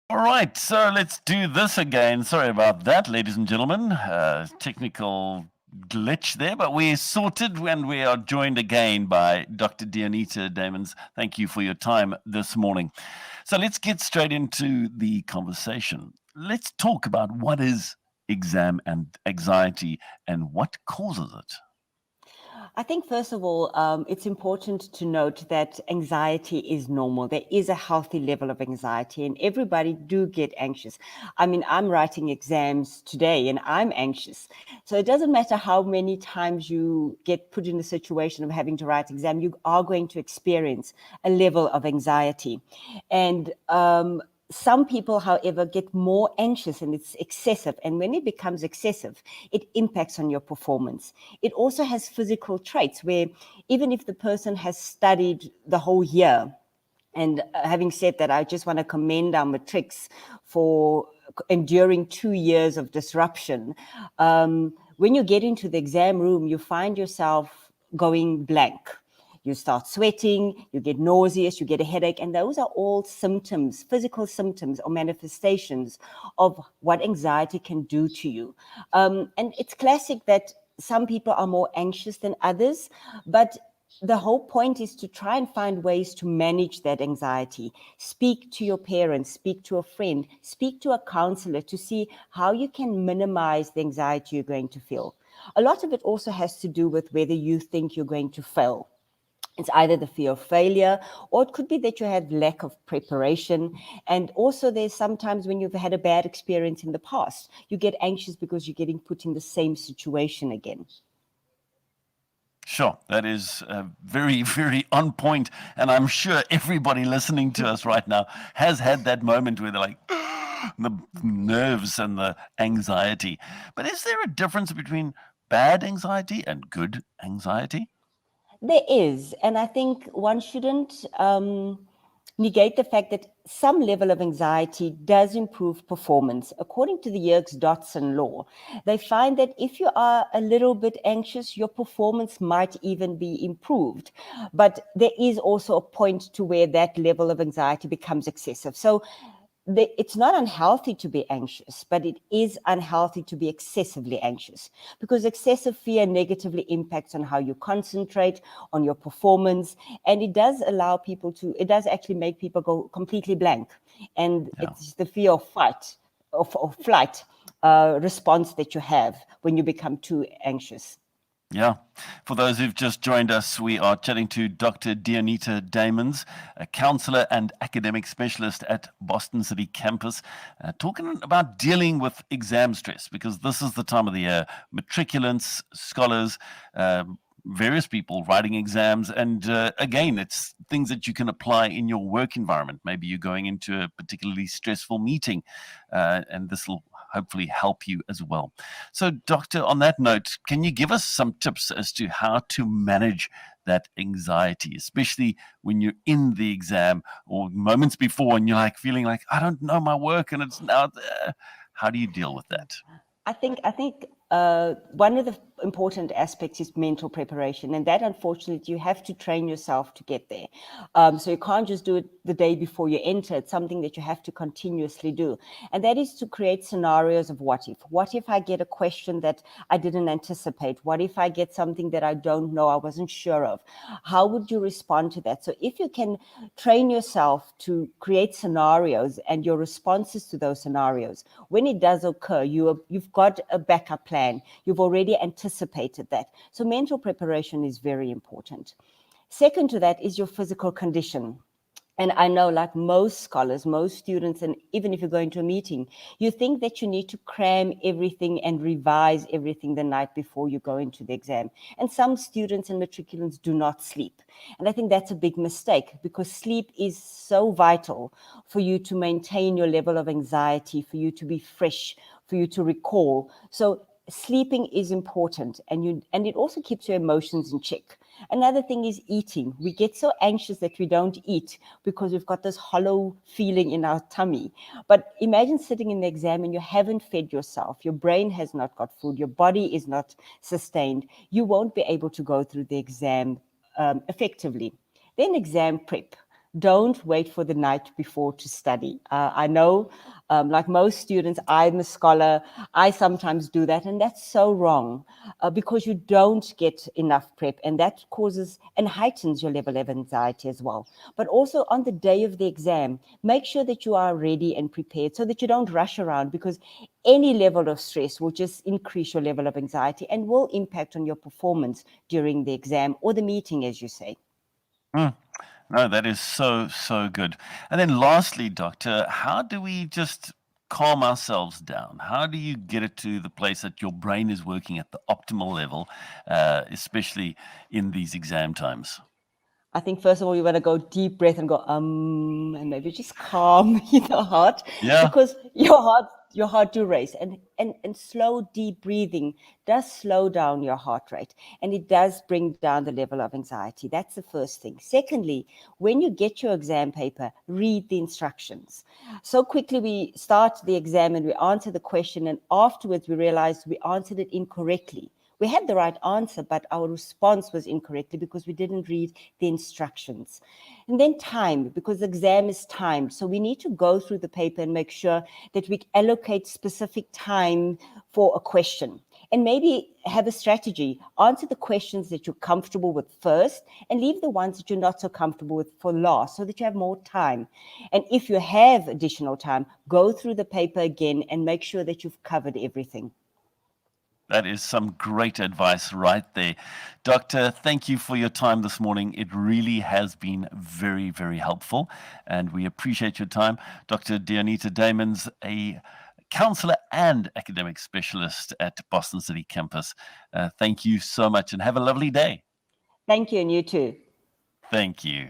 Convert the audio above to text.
All right, so let's do this again. Sorry about that, ladies and gentlemen. Technical glitch there, but we're sorted and we are joined again by Dr. Deonita Damons. Thank you for your time this morning. So let's get straight into the conversation. Let's talk about what is exam and anxiety and what causes it. I think, first of all, it's important to note that anxiety is normal. There is a healthy level of anxiety, and everybody do get anxious. I mean, I'm writing exams today, and I'm anxious. So it doesn't matter how many times you get put in a situation of having to write exam, you are going to experience a level of anxiety. And some people, however, get more anxious and it's excessive. And when it becomes excessive, it impacts on your performance. It also has physical traits where even if the person has studied the whole year, and having said that, I just want to commend our matrics for enduring 2 years of disruption. When you get into the exam room, you find yourself going blank. You start sweating, you get nauseous, you get a headache, and those are all symptoms, physical symptoms or manifestations of what anxiety can do to you. And it's classic that some people are more anxious than others, but the whole point is to try and find ways to manage that anxiety. Speak to your parents, speak to a friend, speak to a counselor to see how you can minimize the anxiety you're going to feel. A lot of it also has to do with whether you think you're going to fail. It's either the fear of failure, or it could be that you have lack of preparation. And also there's sometimes when you've had a bad experience in the past, you get anxious because you're getting put in the same situation again. Sure, that is very, very on point. And I'm sure everybody listening to us right now has had that moment where they're like, the nerves and the anxiety. But is there a difference between bad anxiety and good anxiety? There is, and I think one shouldn't negate the fact that some level of anxiety does improve performance. According to the Yerkes-Dodson law, they find that if you are a little bit anxious, your performance might even be improved. But there is also a point to where that level of anxiety becomes excessive. So it's not unhealthy to be anxious, but it is unhealthy to be excessively anxious because excessive fear negatively impacts on how you concentrate, on your performance, and it does actually make people go completely blank. And Yeah. it's the fear of fight, of flight response that you have when you become too anxious. Yeah. For those who've just joined us, we are chatting to Dr. Deonita Damons, a counselor and academic specialist at Boston City campus, talking about dealing with exam stress because this is the time of the year. Matriculants, scholars, various people writing exams. And again, it's things that you can apply in your work environment. Maybe you're going into a particularly stressful meeting, and this will hopefully help you as well. So, Doctor, on that note, can you give us some tips as to how to manage that anxiety, especially when you're in the exam or moments before and you're like feeling like, I don't know my work and it's now there. How do you deal with that? I think one of the important aspects is mental preparation, and that unfortunately you have to train yourself to get there. So you can't just do it the day before you enter. It's something that you have to continuously do, and that is to create scenarios of what if. What if I get a question that I didn't anticipate? What if I get something that I don't know, I wasn't sure of? How would you respond to that? So if you can train yourself to create scenarios and your responses to those scenarios, when it does occur, you've got a backup plan. You've already anticipated that. So mental preparation is very important. Second to that is your physical condition. And I know, like most scholars, most students, and even if you're going to a meeting, you think that you need to cram everything and revise everything the night before you go into the exam. And some students and matriculants do not sleep. And I think that's a big mistake because sleep is so vital for you to maintain your level of anxiety, for you to be fresh, for you to recall. So sleeping is important, and it also keeps your emotions in check. Another thing is eating. We get so anxious that we don't eat because we've got this hollow feeling in our tummy. But imagine sitting in the exam and you haven't fed yourself. Your brain has not got food. Your body is not sustained. You won't be able to go through the exam effectively. Then exam prep. don't wait for the night before to study. I know, like most students, I'm a scholar. I sometimes do that, and that's so wrong because you don't get enough prep, and that causes and heightens your level of anxiety as well. But also on the day of the exam, make sure that you are ready and prepared so that you don't rush around, because any level of stress will just increase your level of anxiety and will impact on your performance during the exam or the meeting, as you say. Mm. No, that is so, so good. And then lastly, doctor, how do we just calm ourselves down? How do you get it to the place that your brain is working at the optimal level, especially in these exam times? I think first of all, you want to go deep breath and go, and maybe just calm the heart, Yeah, because your heart do race, and slow, deep breathing does slow down your heart rate, and it does bring down the level of anxiety. That's the first thing. Secondly, when you get your exam paper, read the instructions. So quickly we start the exam and we answer the question, and afterwards we realize we answered it incorrectly. We had the right answer, but our response was incorrectly because we didn't read the instructions. And then time, because the exam is timed. So we need to go through the paper and make sure that we allocate specific time for a question. And maybe have a strategy. Answer the questions that you're comfortable with first and leave the ones that you're not so comfortable with for last, so that you have more time. And if you have additional time, go through the paper again and make sure that you've covered everything. that is some great advice right there. Doctor, thank you for your time this morning. It really has been very, very helpful, and we appreciate your time. Dr. Deonita Damons, a counselor and academic specialist at Boston City campus. Thank you so much and have a lovely day. Thank you, and you too. Thank you.